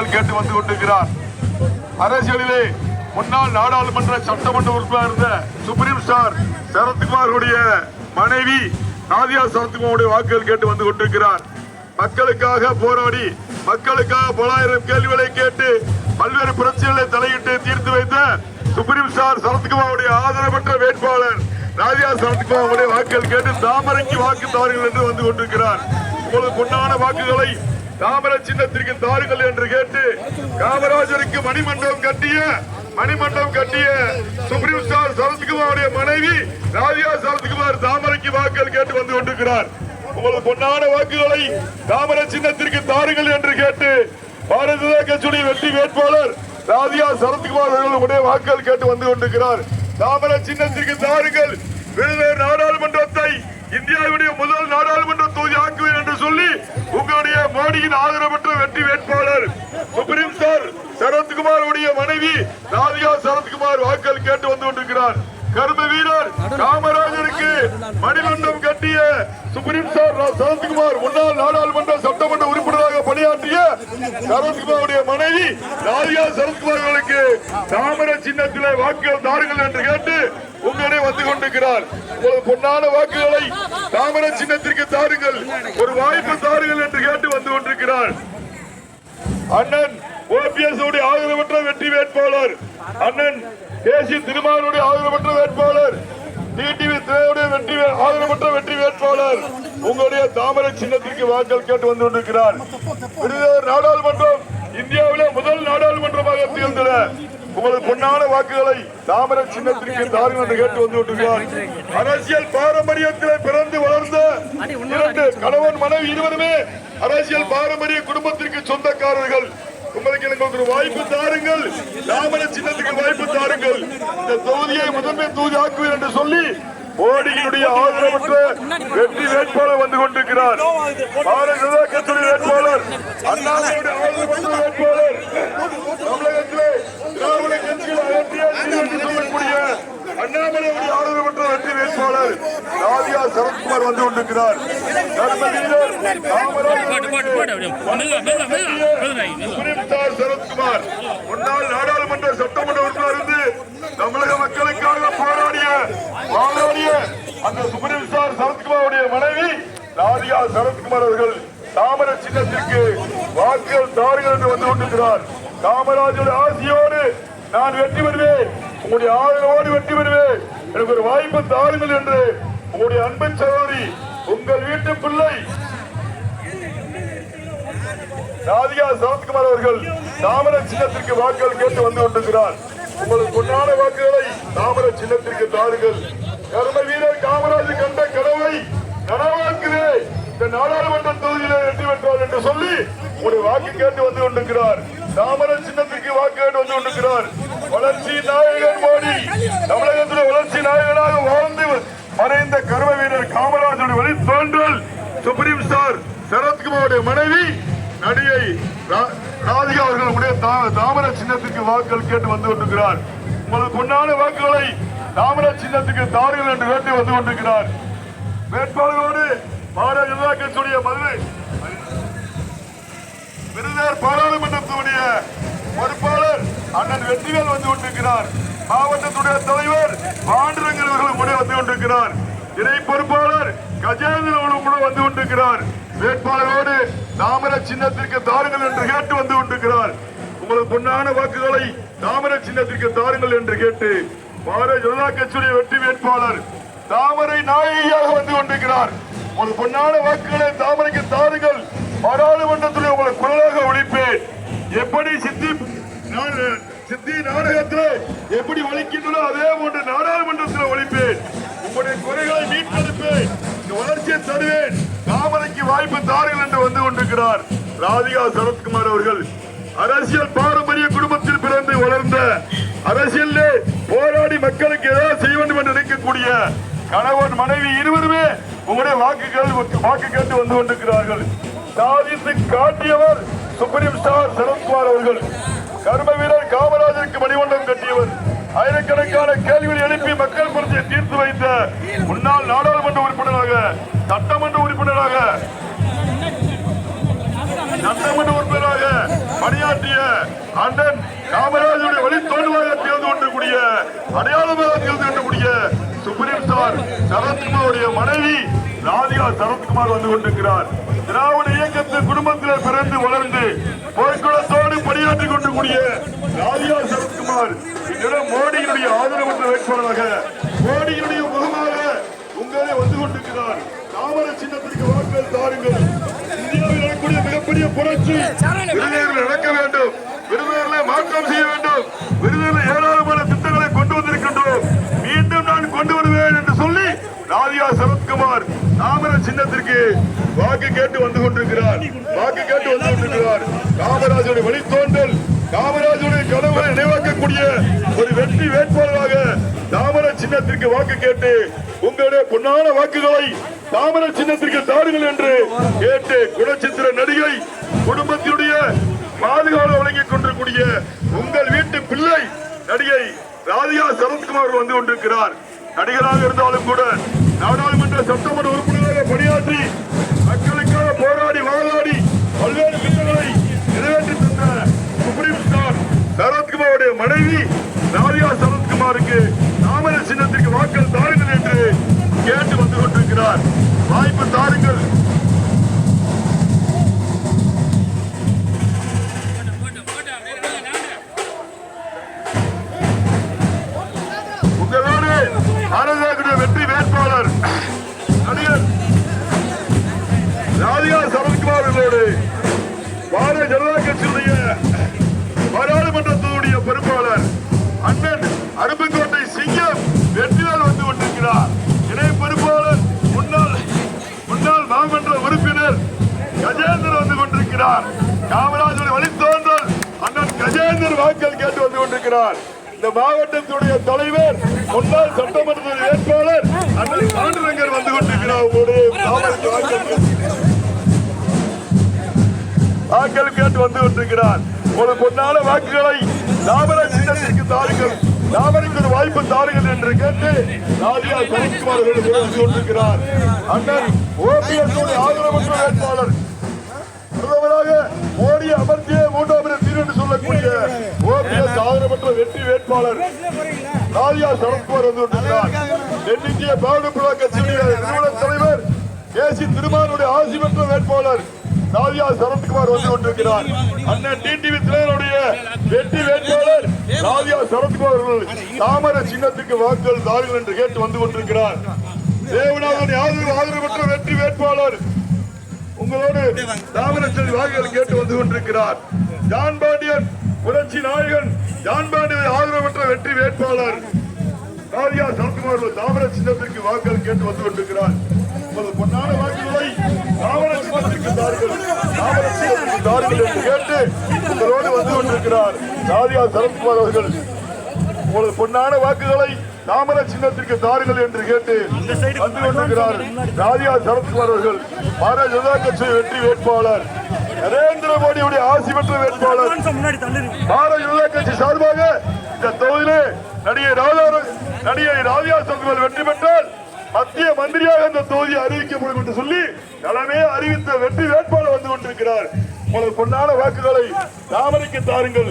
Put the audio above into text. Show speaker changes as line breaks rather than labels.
வாக்குகள் கேட்டு வந்து கொண்டிருக்கிறார். அரசியலிலே முன்னாள் நாடாளுமன்ற சட்டமன்ற உறுப்பினர் இருந்த சுப்ரீம் ஸ்டார் சரத்குமாருடைய மனைவி நாதியா சரத்குமாருடைய வாக்குகள் கேட்டு வந்து கொண்டிருக்கிறார். மக்களுக்காக போராடி மக்களுக்காக பலாயிரம் கேள்விகளை கேட்டு பல்வேறு பிரச்சனைகளை தலையிட்டு தீர்த்து வைத்த சுப்ரீம் ஸ்டார் சரத்குமாருடைய ஆதரவற்ற வேட்பாளர் நாதியா சரத்குமாருடைய வாக்குகள் கேட்டு தாமரைக்கு வாக்கு தாருங்கள் என்று வந்து கொண்டிருக்கிறார். உங்களுக்கு பொன்னான வாக்குகளை தாமரை சின்னத்திற்கு தாருங்கள் என்று கேட்டு காமராஜருக்கு மணிமண்டபம் கட்டிய சுப்ரீம் ஸ்டார் சரத்குமாருடைய மனைவி நாதியா சரத்குமார் தாமரைக்கு வாக்குகள் கேட்டு வந்து கொண்டிருக்கிறார். உங்களுக்கு பொன்னான வாக்குகளை தாமரை சின்னத்திற்கு தாருங்கள் என்று கேட்டு பாரதிய ஜனதா கட்சியுடைய வெற்றி வேட்பாளர் நாதியா சரத்குமார் அவர்களுடைய வாக்குகள் கேட்டு வந்து கொண்டிருக்கிறார். தாமரை சின்னத்திற்கு தாருங்கள், விருதுநகர் நாடாளுமன்றத்தை இந்தியாவுடைய முதல் நாடாளுமன்ற தொகுதி ஆக்குவேன் என்று சொல்லி உங்களுடைய மோடியின் ஆதரவற்ற வெற்றி வேட்பாளர் சுப்ரீம் ஸ்டார் சரத்குமாருடைய மனைவி நாதியா சரத்குமார் வாக்குகள் கேட்டு வந்து கொண்டிருக்கிறார். கர்ம வீரர் காமராஜருக்கு மணிமண்டபம் கட்டிய சுப்ரீம் ஸ்டார் சரத்குமார் முன்னாள் நாடாளுமன்ற சட்டமன்ற உறுப்பினராக பணியாற்றிய சரத்குமாருடைய மனைவி நாதியா சரத்குமார் அவர்களுக்கு தாமரை சின்னத்திலே வாக்குகள் தாருங்கள் என்று கேட்டு உங்களிடையே வந்து கொண்டிருக்கிறார். பொன்னான வாக்குகளை தாமரை சின்னத்திற்கு தாருங்கள், ஒரு வாய்ப்பு தாருங்கள் என்று கேட்டு வந்து கொண்டிருக்கிறார். அண்ணன் ஓபிஎஸ் உடைய ஆதரவற்ற வெற்றி வேட்பாளர் அண்ணன் கேசி திருமாவளவனுடைய ஆதரவற்ற வேட்பாளர் டிடிவி திரையுடைய ஆதரவற்ற வெற்றி வேட்பாளர் உங்களுடைய தாமரை சின்னத்திற்கு வாக்குகள் கேட்டு வந்து கொண்டிருக்கிறார். விருதுநகர் நாடாளுமன்றம் இந்தியாவிலே முதல் நாடாளுமன்றமாக தேர்ந்தெடுத்த உங்களது பொன்னான வாக்குகளை தாமரை சின்னத்திற்கு தாருங்கள் என்று கேட்டு வந்து கொண்டிருக்கிறார். அரசியல் பாரம்பரியத்தில் பிறந்து வளர்ந்த இரண்டு கணவன் மனைவி இருவருமே அரசியல் பாரம்பரிய குடும்பத்திற்கு சொந்தக்காரர்கள். உங்களுக்கு எனக்கு ஒரு வாய்ப்பு தாருங்கள், தாமரை சின்னத்துக்கு வாய்ப்பு தாருங்கள், இந்த தொகுதியை முதன்மை தொகுதி ஆக்குவேன் என்று சொல்லி மோடியினுடைய ஆதரவற்ற வெற்றி வேட்பாளர் வந்து கொண்டிருக்கிறார். பாரதிய ஜனதா கட்சியுடைய வேட்பாளர் அண்ணாமலையுடைய ஆதரவற்ற வேட்பாளர் தமிழகத்திலே திராவிட கட்சியில் சொல்லக்கூடிய அண்ணாமலையுடைய ஆதரவற்ற வெற்றி வேட்பாளர் நாதியா சரத்குமார் வந்து கொண்டிருக்கிறார். சரத்குமார் முன்னாள் நாடாளுமன்ற சட்டமன்ற உறுப்பினர் இருந்து தமிழக மக்களுக்காக போராடிய அந்த சுப்ரீம் ஸ்டார் சரத்குமாருடைய மனைவி நாதியா சரத்குமார் அவர்கள் தாமரை சின்னத்திற்கு வாக்குகள் தாருங்கள் என்று வந்து கொண்டிருக்கிறார். காமராஜருடைய ஆசையோடு நான் வெற்றி பெறுவேன், உங்களுடைய ஆதரவோடு வெற்றி பெறுவேன், எனக்கு ஒரு வாய்ப்பு தாருங்கள் என்று உங்களுடைய அன்பின் சகோதரி உங்கள் வீட்டு பிள்ளை நாதியா சரத்குமார் அவர்கள் தாமரை சின்னத்திற்கு வாக்குகள் கேட்டு வந்து கொண்டிருக்கிறார். உங்களுக்கு பொன்னான வாக்குகளை தாமரை சின்னத்திற்கு தாருங்கள். கர்ம வீரர் காமராஜர் கண்ட கனவை நனவாக்குதே இந்த நாடாளுமன்ற தொகுதியிலே வெற்றி பெற்றார் என்று சொல்லி உங்களுடைய வாக்கு கேட்டு வந்து கொண்டிருக்கிறார். தாமரை சின்னத்திற்கு வாக்கு கேட்டு வந்து கொண்டிருக்கிறார். வளர்ச்சி நாயகன் மோடி தமிழகத்தில் வளர்ச்சி நாயகனாக வாழ்ந்து மறைந்த கர்ம வீரர் காமராஜருடைய வழி தோன்றல் சுப்ரீம் ஸ்டார் சரத்குமாருடைய மனைவி நடிகை ராதிகா அவர்களுடைய தாமரை சின்னத்திற்கு வாக்குகள் கேட்டு வந்து கொண்டிருக்கிறார். உங்களது பொன்னான வாக்குகளை தாமரை சின்னத்துக்கு தாருங்கள் என்று கேட்டு வந்து கொண்டிருக்கிறார். வேட்பாளரோடு பாரதிய ஜனதா கட்சியுடைய மதுரை விருதுநகர் பாராளுமன்றத்துடைய பொறுப்பாளர் அண்ணன் வெற்றிவேல் வந்து கொண்டிருக்கிறார். மாவட்டத்துடைய தலைவர் பாண்டுரங்கன் அவர்களும் கூட வந்து கொண்டிருக்கிறார். இணை பொறுப்பாளர் கஜேந்திரன் அவர்களும் கூட வந்து கொண்டிருக்கிறார். வேட்பாளரோடு தாமரை சின்னத்திற்கு தாருங்கள் என்று கேட்டு வந்து கொண்டிருக்கிறார். உங்களது பொன்னான வாக்குகளை தாமரை சின்னத்திற்கு தாருங்கள் என்று கேட்டு பாரதிய ஜனதா கட்சியுடைய வெற்றி வேட்பாளர் தாமரை நாயகியாக வந்து கொண்டிருக்கிறார். ஒரு பொன்னான வாக்குகளை தாமரைக்கு தாருங்கள், பாராளுமன்றத்தில் உங்களை குரலாக ஒழிப்பேன். எப்படி சித்தி நாடகத்தில் எப்படி ஒழிக்கின்றனோ அதே போன்று நாடாளுமன்றத்தில் ஒழிப்பேன். உங்களுடைய குறைகளை மீட்டெடுப்பேன், வளர்ச்சியை தருவேன், தாமரைக்கு வாய்ப்பு தாருங்கள் என்று வந்து கொண்டிருக்கிறார். ராதிகா சரத்குமார் அவர்கள் அரசியல் பாரம்பரிய குடும்பத்தில் பிறந்து வளர்ந்த அரசியலே போராடி மக்களுக்கு ஏதாவது செய்ய வேண்டும் என்று நினைக்கக்கூடிய கணவன் மனைவி இருவருமே உங்களுடைய வாக்கு கேட்டு வந்து கொண்டிருக்கிறார்கள். சாதித்து காட்டியவர் சுப்ரீம் ஸ்டார் சரத்குமார் அவர்கள். கர்ம வீரர் காமராஜருக்கு மணிமண்டபம் கட்டியவர். ஆயிரக்கணக்கான கேள்விகள் எழுப்பி மக்கள் பிரச்சனையை தீர்த்து வைத்த முன்னாள் நாடாளுமன்ற உறுப்பினராக சட்டமன்ற உறுப்பினராக சட்டமன்ற உறுப்பினராக பணியாற்றிய அண்ணன் காமராஜருடைய வழித்தோன்றுவாக தேர்ந்து கொண்டிருக்கூடிய அடையாளமாக தேர்ந்து கொண்டக்கூடிய சுப்ரீம் ஸ்டார் சரத்குமாருடைய மனைவி ராதிகா சரத்குமார் வந்து கொண்டிருக்கிறார். திராவிட இயக்கத்தின் குடும்பத்தில் பிறந்து வளர்ந்து போர்க்குளத்தோடு பணியாற்றிக் கொண்டிருக்கூடிய ராதிகா சரத்குமார் இன்றிடம் மோடியினுடைய ஆதரவற்ற வேட்பாளராக மோடியினுடைய முகமாக உங்களே வந்து கொண்டிருக்கிறார். தாமர சின்னத்திற்கு வாக்குகள் தாருங்கள். இந்தியாவில் நடக்கக்கூடிய மிகப்பெரிய புரட்சி விருதுகளில் நடக்க வேண்டும். விருதுகளை மாற்றம் செய்ய வேண்டும். விருதுகளில் ஏராளமான திட்டங்களை கொண்டு வந்திருக்கின்றோம். மீண்டும் நான் கொண்டு வருவேன் என்று சொல்லி ராதிகா சரத்குமார் தாமர சின்னத்திற்கு வாக்கு கேட்டு வந்து கொண்டிருக்கிறார். வாக்கு கேட்டு வந்து கொண்டிருக்கிறார். காமராஜருடைய வழித்தோன்றல், காமராஜருடைய கனவை நினைவாக்கக்கூடிய ஒரு வெற்றி வேட்பாளராக தாமர சின்னத்திற்கு வாக்கு கேட்டு உங்களுடைய பொன்னான வாக்குகளை தாமர சின்னத்திற்கு தாருங்கள் என்று கேட்டு குணச்சித்திர நடிகை குடும்பத்தினுடைய பாதுகாப்பு வழங்கிக் கொண்டிருக்கூடிய உங்கள் வீட்டு பிள்ளை நடிகை ராதிகா சரத்குமார் வந்து கொண்டிருக்கிறார். நடிகராக இருந்தாலும் கூட நாடாளுமன்ற சட்டமன்ற உறுப்பினராக பணியாற்றி மக்களுக்காக போராடி வாதாடி பல்வேறு திட்டங்களை நிறைவேற்றி தந்த சுப்ரீம் ஸ்டார் சரத்குமாருடைய மனைவி ராதிகா சரத்குமாருக்கு தாமர சின்னத்திற்கு வாக்கள் தாருங்கள் என்று கேட்டு வந்து கொண்டிருக்கிறார். வாய்ப்பு தாருங்கள். உங்களோடு பாரதிய வெற்றி வேட்பாளர் நடிகர் ராதிகா சரத்குமார் அவர்களோடு பாரதிய ஜனதா கட்சியுடைய பாராளுமன்றத்தினுடைய பொறுப்பாளர் அண்ணன் அருப்புக்கோட்டை சிங்கம் வெற்றியால் வந்து கொண்டிருக்கிறார். இணை பொறுப்பாளர் முன்னாள் மாமன்ற உறுப்பினர் கஜேந்திரன் வந்து கொண்டிருக்கிறார். காமராஜர் வழித்தோன்றல் அண்ணன் கஜேந்திரன் வாக்கள் கேட்டு வந்து கொண்டிருக்கிறார். இந்த மாவட்டத்துடைய தலைவர் முன்னாள் சட்டமன்ற வேட்பாளர் அண்ணன் பாண்டுரங்கர் வந்து கொண்டிருக்கிறார். வாக்கள் கேட்டு வந்து கொண்டிருக்கிறார். ஒரு பொன்னான வாக்குகளை தாமர சின்னத்திற்கு தாருங்கள், தாமரைக்கு ஒரு வாய்ப்பு தாருங்கள் என்று கேட்டு ராதிகா சரத்குமார் அவர்கள் கொண்டிருக்கிறார். அண்ணன் ஓபிஎஸ் ஆதரவற்ற வேட்பாளர் பிரதமராக மோடி அமர்த்திய மூன்றாவது தீர்வு என்று சொல்லக்கூடிய ஓபிஎஸ் ஆதரவற்ற வெற்றி வேட்பாளர் ராதிகா சரத்குமார் வந்து கொண்டிருக்கிறார். தென்னிந்திய பாதுகாப்பு கட்சியுடைய நிறுவன தலைவர் கேசி திருமானுடைய ஆசி பெற்ற வேட்பாளர் ராதிகா சரத்குமார் வந்து கொண்டிருக்கிறார். அண்ணன் டிடிவி தினகரனுடைய வெற்றி வேட்பாளர் ராதிகா சரத்குமார் அவர்கள் தாமர சின்னத்துக்கு வாக்குகள் தாருங்கள் என்று கேட்டு வந்து கொண்டிருக்கிறார். தேவநாதன் ஆதரவு பெற்ற வெற்றி வேட்பாளர் உங்களோடு தாமர சின்ன வாக்குகள் கேட்டு வந்து கொண்டிருக்கிறார். ஜான் பாண்டியன் புரட்சி நாயகன் ஜான் பாண்டியன் ஆதரவு பெற்ற வெற்றி வேட்பாளர் ராதிகா சரத்குமார் தாமர சின்னத்திற்கு வாக்குகள் கேட்டு வந்து கொண்டிருக்கிறார். பொன்னான வாக்குகளை தாமர சின்னத்திற்கு தாருங்கள், தாமர சின்னத்திற்கு தாருங்கள் என்று கேட்டு உங்களோடு வந்து கொண்டிருக்கிறார் ராதிகா சரத்குமார் அவர்கள். உங்களது பொன்னான வாக்குகளை தாமர சின்னத்திற்கு தாருங்கள் என்று கேட்டு வந்து கொண்டிருக்கிறார் ராதிகா சரத்குமார் அவர்கள். பாரதிய ஜனதா கட்சி வெற்றி வேட்பாளர் நரேந்திர மோடியுடைய ஆசி பெற்ற வேட்பாளர். பாரதிய ஜனதா கட்சி சார்பாக இந்த தொகுதியிலே நடிகை ராதிகா சரத்குமார் வெற்றி பெற்றால் மத்திய மந்திரியாக இந்த தொகுதி அறிவிக்கப்படும் என்று சொல்லி தலைமையை அறிவித்த வெற்றி வேட்பாளர் வந்து கொண்டிருக்கிறார். உங்களது பொன்னான வாக்குகளை தாமரைக்கு தாருங்கள்.